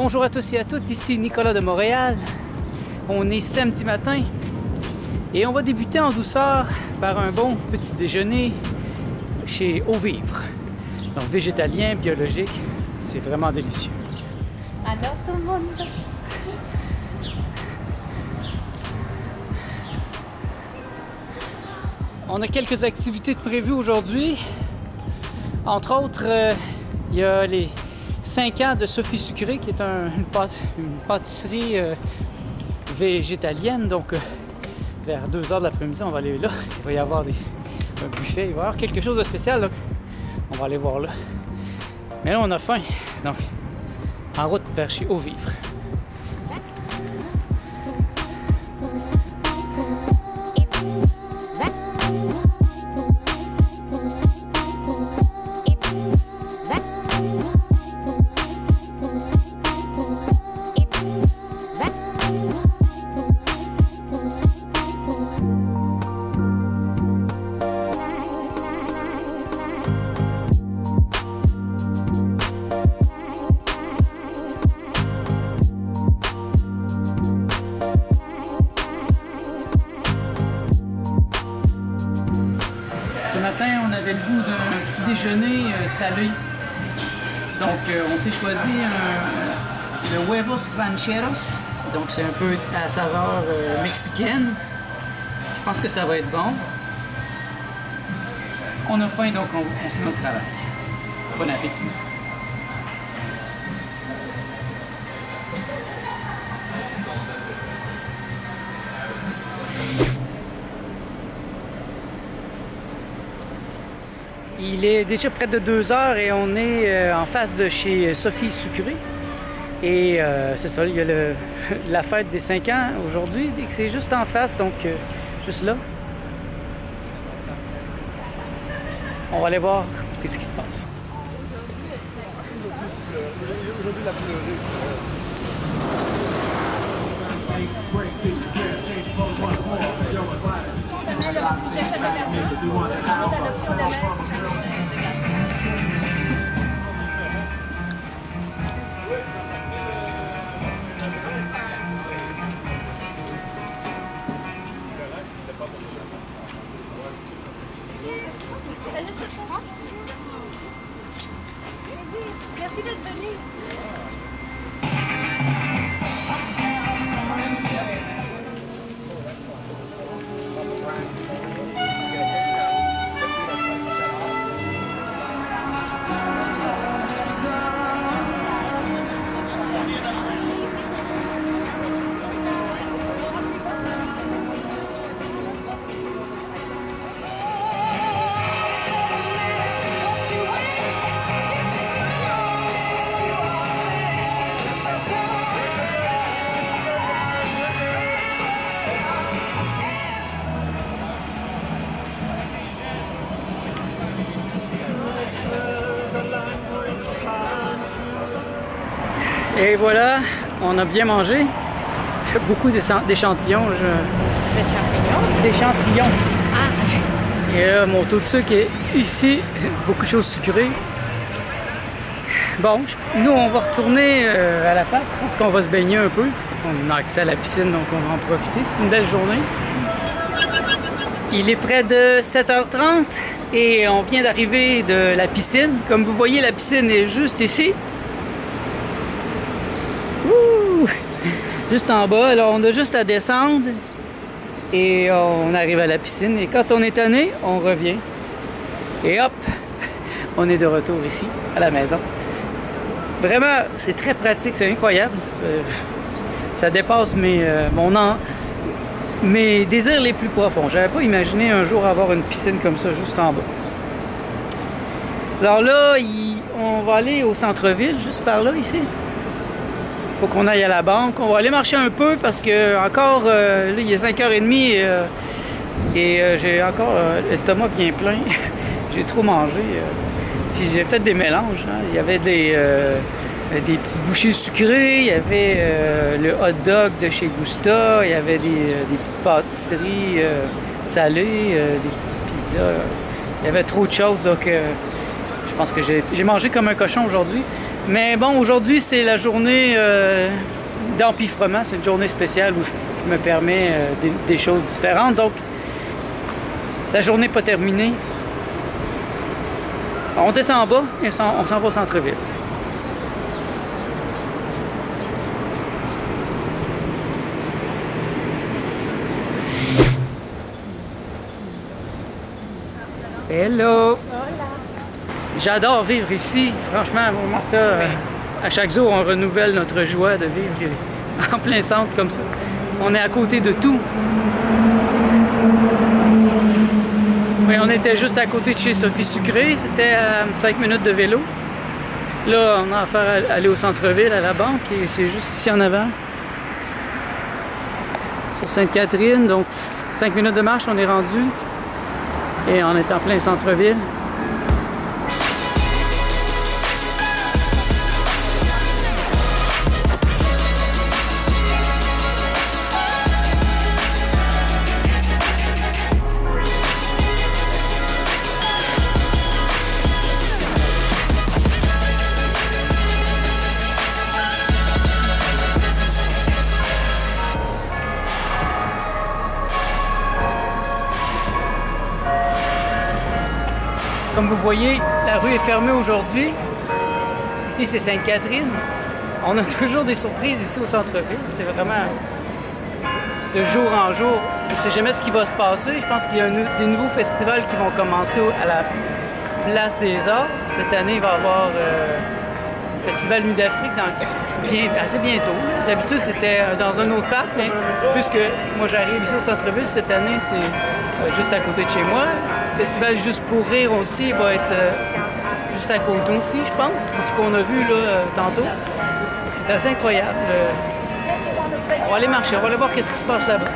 Bonjour à tous et à toutes, ici Nicolas de Montréal. On est samedi matin et on va débuter en douceur par un bon petit déjeuner chez Au Vivre. Donc végétalien, biologique, c'est vraiment délicieux. Alors tout le monde. On a quelques activités de prévues aujourd'hui. Entre autres, il y a les 5 ans de Sophie Sucré, qui est une pâtisserie végétalienne. Donc, vers 2 h de l'après-midi, on va aller là. Il va y avoir un buffet, il va y avoir quelque chose de spécial. Donc, on va aller voir là. Mais là, on a faim. Donc, en route vers chez Au Vivre. Ce matin, on avait le goût d'un petit déjeuner salé. Donc, on s'est choisi le huevos rancheros. Donc, c'est un peu à saveur mexicaine. Je pense que ça va être bon. On a faim, donc on se met au travail. Bon appétit! Il est déjà près de 2 h et on est en face de chez Sophie Sucré. Et c'est ça, il y a la fête des 5 ans aujourd'hui. C'est juste en face, donc juste là. On va aller voir ce qui se passe. Merci d'être venu. Et voilà, on a bien mangé. Fait beaucoup d'échantillons. D'échantillons. Ah. Et là, mon taux de sucre est ici. Beaucoup de choses sucrées. Bon, nous, on va retourner à la l'appart. Je pense qu'on va se baigner un peu. On a accès à la piscine, donc on va en profiter. C'est une belle journée. Il est près de 7 h 30 et on vient d'arriver de la piscine. Comme vous voyez, la piscine est juste ici. Juste en bas, alors on a juste à descendre et on arrive à la piscine et quand on est tanné, on revient et hop, on est de retour ici à la maison. Vraiment, c'est très pratique, c'est incroyable. Ça dépasse mes désirs les plus profonds. J'avais pas imaginé un jour avoir une piscine comme ça juste en bas. Alors là, on va aller au centre-ville, juste par là ici. Faut qu'on aille à la banque. On va aller marcher un peu parce que encore là, il est 5 h 30 et j'ai encore l'estomac bien plein. J'ai trop mangé. Puis j'ai fait des mélanges. Hein. Il y avait des petites bouchées sucrées, il y avait le hot dog de chez Gusta, il y avait des petites pâtisseries salées, des petites pizzas. Il y avait trop de choses, donc je pense que j'ai mangé comme un cochon aujourd'hui. Mais bon, aujourd'hui, c'est la journée d'empiffrement. C'est une journée spéciale où je me permets des choses différentes. Donc, la journée n'est pas terminée. On descend en bas et on s'en va au centre-ville. Hello! J'adore vivre ici. Franchement, Martha, à chaque jour, on renouvelle notre joie de vivre en plein centre comme ça. On est à côté de tout. Oui, on était juste à côté de chez Sophie Sucré. C'était à 5 minutes de vélo. Là, on a affaire à aller au centre-ville, à la banque, et c'est juste ici en avant. Sur Sainte-Catherine, donc 5 minutes de marche, on est rendu. Et on est en plein centre-ville. Comme vous voyez, la rue est fermée aujourd'hui. Ici, c'est Sainte-Catherine. On a toujours des surprises ici au centre-ville. C'est vraiment de jour en jour. On ne sait jamais ce qui va se passer. Je pense qu'il y a des nouveaux festivals qui vont commencer à la Place des Arts. Cette année, il va y avoir le Festival Nuit d'Afrique assez bientôt. D'habitude, c'était dans un autre parc, mais puisque moi j'arrive ici au centre-ville, cette année, c'est juste à côté de chez moi. Le festival Juste pour rire aussi va être juste à côté aussi, je pense, de ce qu'on a vu là tantôt. C'est assez incroyable. On va aller marcher, on va aller voir qu'est-ce qui se passe là-bas.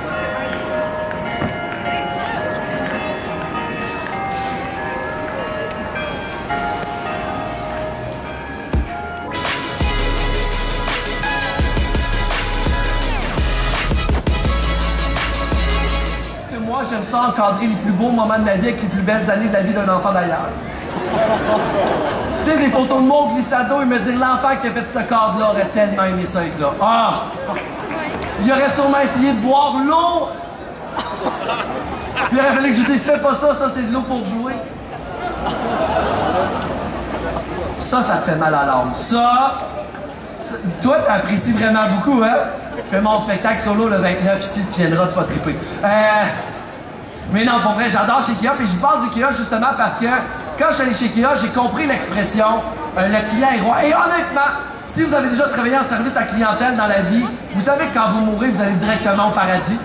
Moi, j'aime ça encadrer les plus beaux moments de ma vie avec les plus belles années de la vie d'un enfant d'ailleurs. Tu sais, des photos de moi au glissado et me dire l'enfant qui a fait ce cadre-là aurait tellement aimé ça être là. Ah! Il aurait sûrement essayé de boire l'eau! Puis il aurait fallu que je dise, fais pas ça, ça c'est de l'eau pour jouer. Ça te fait mal à l'âme. Ça, toi, t'apprécies vraiment beaucoup, hein? Je fais mon spectacle solo le 29 ici, tu viendras, tu vas triper. Mais non, pour vrai, j'adore chez Kia, puis je vous parle du Kia justement parce que quand je suis allé chez Kia, j'ai compris l'expression le client est roi. Et honnêtement, si vous avez déjà travaillé en service à clientèle dans la vie, vous savez que quand vous mourrez, vous allez directement au paradis.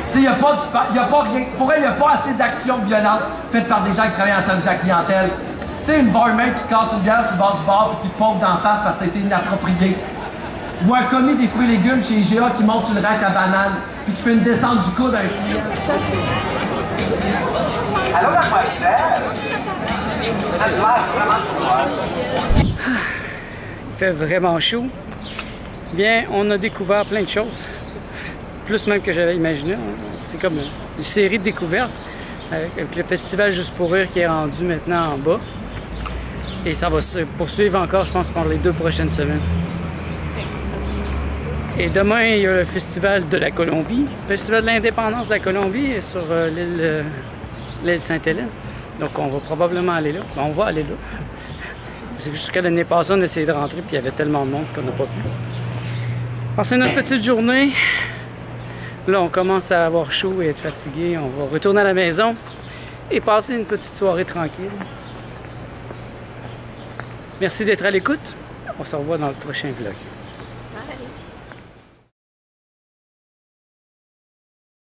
Tu sais, il n'y a pas rien. Pour elle, il n'y a pas assez d'actions violentes faites par des gens qui travaillent en service à clientèle. Tu sais, une barmaid qui casse une bière sur le bord du bar puis qui te pompe d'en face parce que t'as été inapproprié. Ou un commis des fruits et légumes chez IGA qui monte sur le rack à banane puis qui fait une descente du coude à un client. Allô, la moitié? Il fait vraiment chaud. Bien, on a découvert plein de choses. Plus même que j'avais imaginé. C'est comme une série de découvertes avec le festival Juste pour rire qui est rendu maintenant en bas. Et ça va se poursuivre encore, je pense, pendant les 2 prochaines semaines. Et demain, il y a le festival de la Colombie, le festival de l'indépendance de la Colombie sur l'île Sainte-Hélène. Donc, on va probablement aller là. Ben, on va aller là. C'est jusqu'à l'année passée, on a essayé de rentrer, puis il y avait tellement de monde qu'on n'a pas pu. Alors, c'est notre petite journée. Là, on commence à avoir chaud et être fatigué. On va retourner à la maison et passer une petite soirée tranquille. Merci d'être à l'écoute. On se revoit dans le prochain vlog.